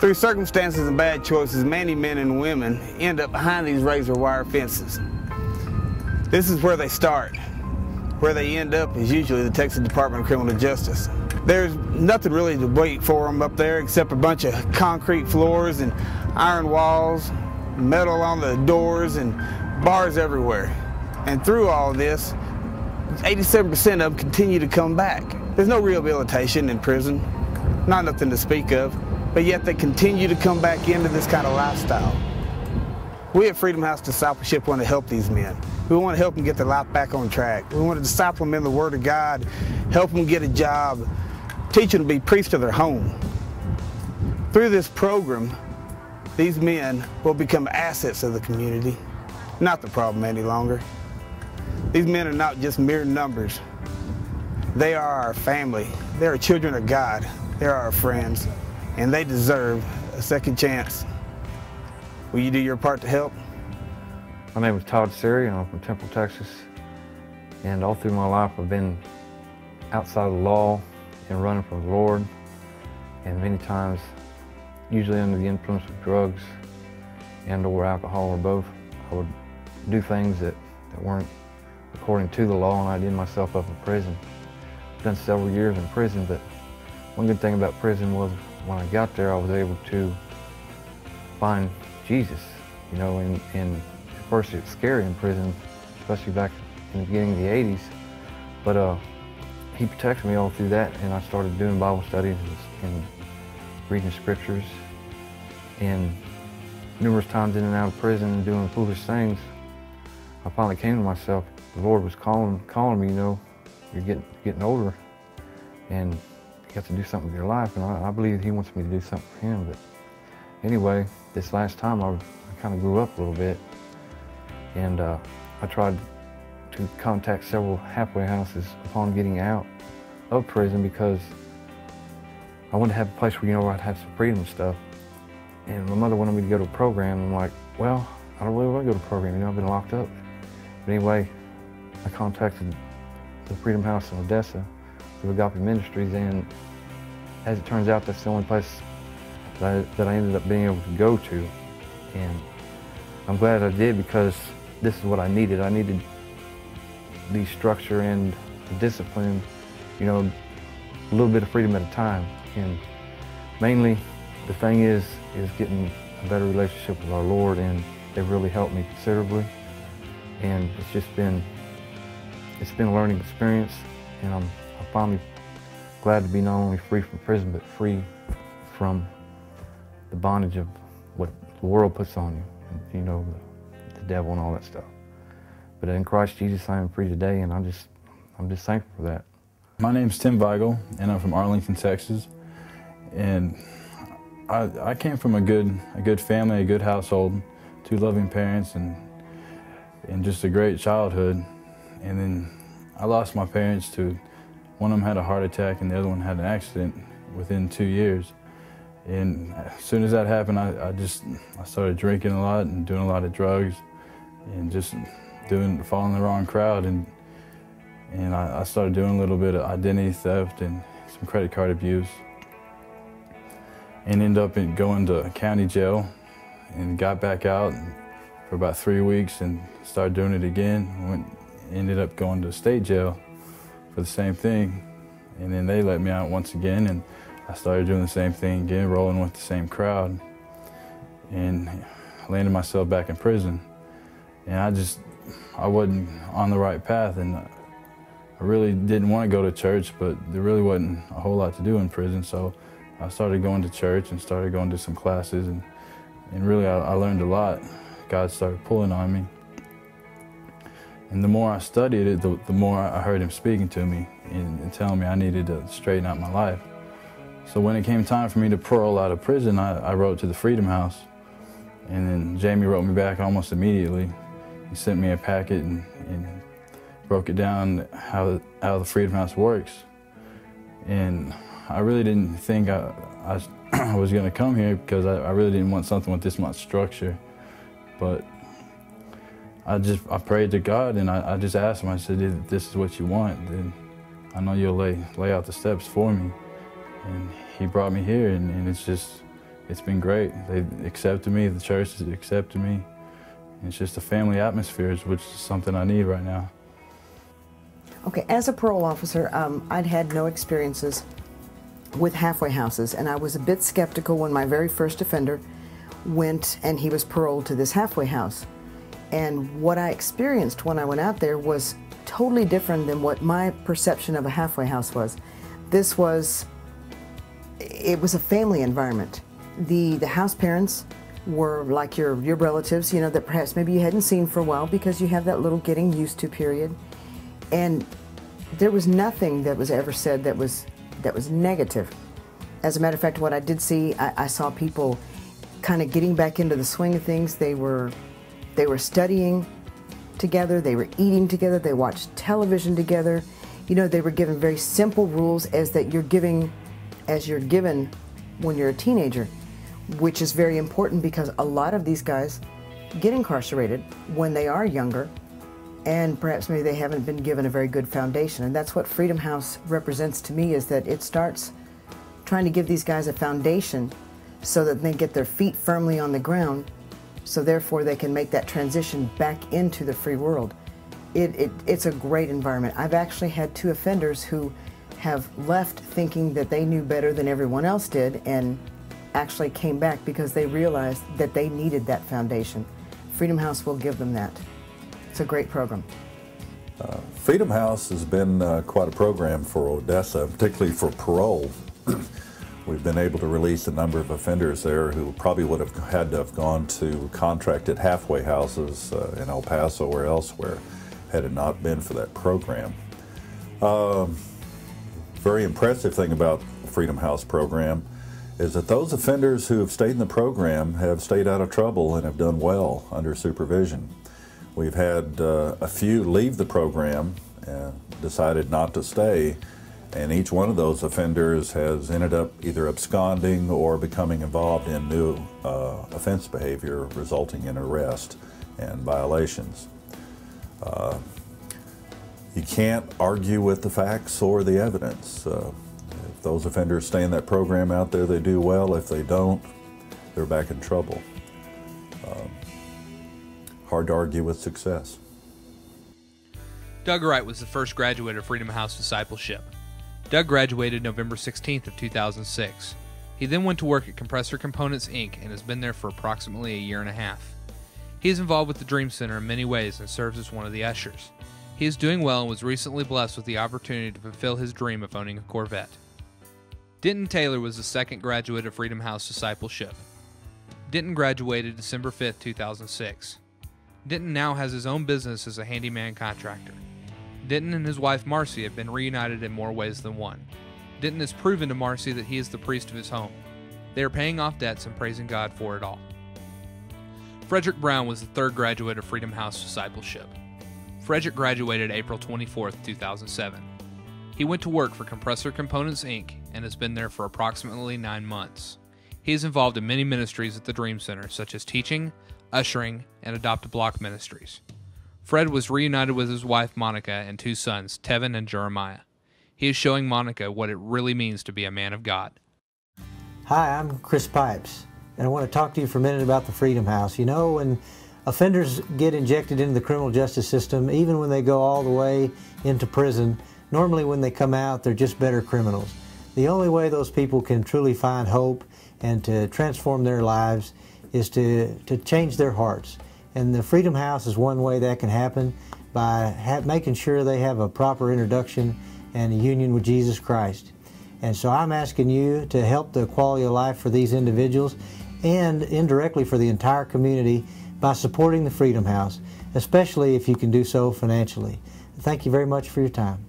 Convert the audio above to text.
Through circumstances and bad choices, many men and women end up behind these razor wire fences. This is where they start. Where they end up is usually the Texas Department of Criminal Justice. There's nothing really to wait for them up there except a bunch of concrete floors and iron walls, metal on the doors, and bars everywhere. And through all this, 87% of them continue to come back. There's no rehabilitation in prison, not nothing to speak of, but yet they continue to come back into this kind of lifestyle. We at Freedom House Discipleship want to help these men. We want to help them get their life back on track. We want to disciple them in the Word of God, help them get a job, teach them to be priests of their home. Through this program, these men will become assets of the community, not the problem any longer. These men are not just mere numbers. They are our family. They are children of God. They are our friends, and they deserve a second chance. Will you do your part to help? My name is Todd Siri, and I'm from Temple, Texas. And all through my life, I've been outside of the law and running from the Lord. And many times, usually under the influence of drugs and or alcohol or both, I would do things that weren't according to the law, and I'd end myself up in prison. I've done several years in prison, but one good thing about prison was when I got there, I was able to find Jesus, you know, and at first it's scary in prison, especially back in the beginning of the 80s, but he protected me all through that, and I started doing Bible studies and reading scriptures, and numerous times in and out of prison and doing foolish things, I finally came to myself. The Lord was calling me, you know, you're getting older, and you have to do something with your life, and I believe He wants me to do something for Him. But anyway, this last time I kind of grew up a little bit, and I tried to contact several halfway houses upon getting out of prison because I wanted to have a place where, you know, where I'd have some freedom and stuff. And my mother wanted me to go to a program, and I'm like, well, I don't really want to go to a program, you know, I've been locked up. But anyway, I contacted the Freedom House in Odessa through Agape Ministries, and as it turns out, that's the only place that I ended up being able to go to. And I'm glad I did, because this is what I needed. I needed the structure and the discipline, you know, a little bit of freedom at a time. And mainly, the thing is getting a better relationship with our Lord, and they've really helped me considerably. And it's been a learning experience, and I'm finally glad to be not only free from prison, but free from the bondage of what the world puts on you, and, you know, the devil and all that stuff. But in Christ Jesus, I am free today, and I'm just thankful for that. My name's Tim Weigel, and I'm from Arlington, Texas. And I came from a good family, a good household, 2 loving parents, and just a great childhood. And then I lost my parents to, one of them had a heart attack and the other one had an accident within 2 years. And as soon as that happened, I started drinking a lot and doing a lot of drugs and just following the wrong crowd. And I started doing a little bit of identity theft and some credit card abuse, and ended up going to county jail, and got back out for about 3 weeks and started doing it again. Ended up going to state jail for the same thing, and then they let me out once again, and I started doing the same thing again, rolling with the same crowd, and landed myself back in prison. And I wasn't on the right path, and I really didn't want to go to church, but there really wasn't a whole lot to do in prison, so I started going to church and started going to some classes, and really I learned a lot. God started pulling on me. And the more I studied it, the more I heard Him speaking to me and telling me I needed to straighten out my life. So when it came time for me to parole out of prison, I wrote to the Freedom House, and then Jamie wrote me back almost immediately. He sent me a packet and broke it down how the Freedom House works. And I really didn't think I was going to come here, because I really didn't want something with this much structure. But I prayed to God, and I just asked Him, I said, if this is what you want, then I know you'll lay out the steps for me. And He brought me here, and it's it's been great. They accepted me, the church has accepted me. It's just a family atmosphere, which is something I need right now. Okay, as a parole officer, I'd had no experiences with halfway houses, and I was a bit skeptical when my very first offender went and he was paroled to this halfway house. And what I experienced when I went out there was totally different than what my perception of a halfway house was. It was a family environment. The house parents were like your relatives, you know, that perhaps maybe you hadn't seen for a while because you have that little getting used to period. And there was nothing that was ever said that was negative. As a matter of fact, what I did see, I saw people kind of getting back into the swing of things. They were studying together, they were eating together, they watched television together. You know, they were given very simple rules as you're given when you're a teenager, which is very important because a lot of these guys get incarcerated when they are younger, and perhaps maybe they haven't been given a very good foundation. And that's what Freedom House represents to me, is that it starts trying to give these guys a foundation so that they get their feet firmly on the ground, so therefore they can make that transition back into the free world. It's a great environment. I've actually had 2 offenders who have left thinking that they knew better than everyone else did, and actually came back because they realized that they needed that foundation. Freedom House will give them that. It's a great program. Freedom House has been quite a program for Odessa, particularly for parole. We've been able to release a number of offenders there who probably would have had to have gone to contracted halfway houses in El Paso or elsewhere had it not been for that program. Very impressive thing about the Freedom House program is that those offenders who have stayed in the program have stayed out of trouble and have done well under supervision. We've had a few leave the program and decided not to stay, and each one of those offenders has ended up either absconding or becoming involved in new offense behavior resulting in arrest and violations. You can't argue with the facts or the evidence. If those offenders stay in that program out there, they do well. If they don't, they're back in trouble. Hard to argue with success. Doug Wright was the first graduate of Freedom House Discipleship. Doug graduated November 16th of 2006. He then went to work at Compressor Components, Inc. and has been there for approximately a year and a half. He is involved with the Dream Center in many ways and serves as one of the ushers. He is doing well and was recently blessed with the opportunity to fulfill his dream of owning a Corvette. Denton Taylor was the second graduate of Freedom House Discipleship. Denton graduated December 5th, 2006. Denton now has his own business as a handyman contractor. Denton and his wife Marcy have been reunited in more ways than one. Denton has proven to Marcy that he is the priest of his home. They are paying off debts and praising God for it all. Frederick Brown was the third graduate of Freedom House Discipleship. Frederick graduated April 24th, 2007. He went to work for Compressor Components, Inc. and has been there for approximately 9 months. He is involved in many ministries at the Dream Center, such as teaching, ushering, and Adopt a Block ministries. Fred was reunited with his wife Monica and 2 sons, Tevin and Jeremiah. He is showing Monica what it really means to be a man of God. Hi, I'm Chris Pipes, and I want to talk to you for a minute about the Freedom House. You know, when offenders get injected into the criminal justice system, even when they go all the way into prison, normally when they come out, they're just better criminals. The only way those people can truly find hope and to transform their lives is to change their hearts. And the Freedom House is one way that can happen by making sure they have a proper introduction and a union with Jesus Christ. And so I'm asking you to help the quality of life for these individuals and indirectly for the entire community by supporting the Freedom House, especially if you can do so financially. Thank you very much for your time.